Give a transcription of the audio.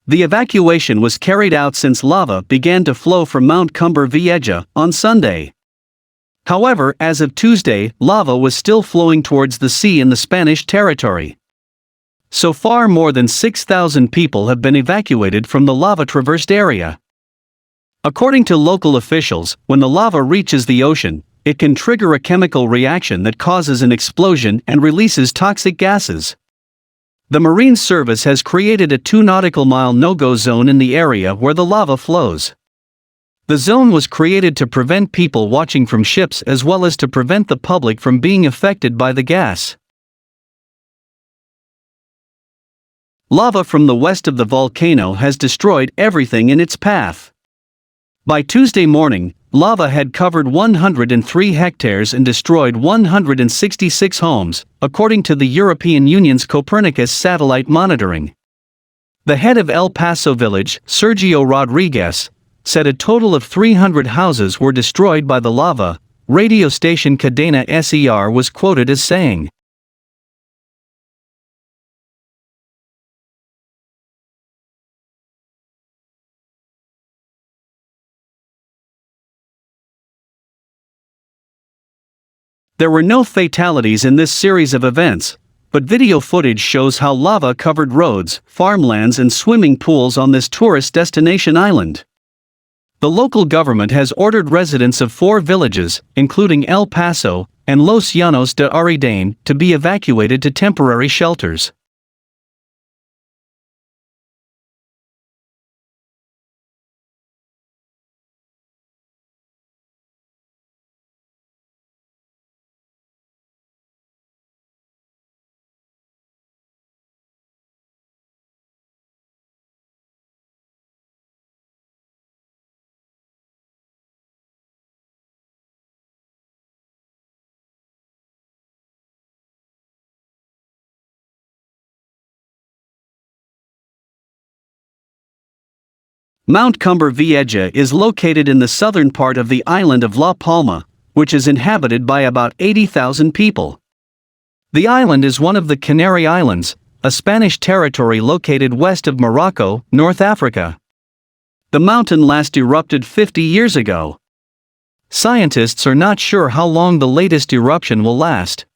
The evacuation was carried out since lava began to flow from Mount Cumbre Vieja on Sunday. However, as of Tuesday, lava was still flowing towards the sea in the Spanish territory. So far, more than 6,000 people have been evacuated from the lava-traversed area. According to local officials, when the lava reaches the ocean, it can trigger a chemical reaction that causes an explosion and releases toxic gases. The Marine Service has created a 2-nautical-mile no-go zone in the area where the lava flows. The zone was created to prevent people watching from ships as well as to prevent the public from being affected by the gas. Lava from the west of the volcano has destroyed everything in its path. By Tuesday morning, lava had covered 103 hectares and destroyed 166 homes, according to the European Union's Copernicus satellite monitoring. The head of El Paso village, Sergio Rodriguez, said a total of 300 houses were destroyed by the lava. Radio station Cadena SER was quoted as saying, "There were no fatalities in this series of events, but video footage shows how lava covered roads, farmlands and swimming pools on this tourist destination island." The local government has ordered residents of 4 villages, including El Paso and Los Llanos de Aridane, to be evacuated to temporary shelters. Mount Cumbre Vieja is located in the southern part of the island of La Palma, which is inhabited by about 80,000 people. The island is one of the Canary Islands, a Spanish territory located west of Morocco, North Africa. The mountain last erupted 50 years ago. Scientists are not sure how long the latest eruption will last.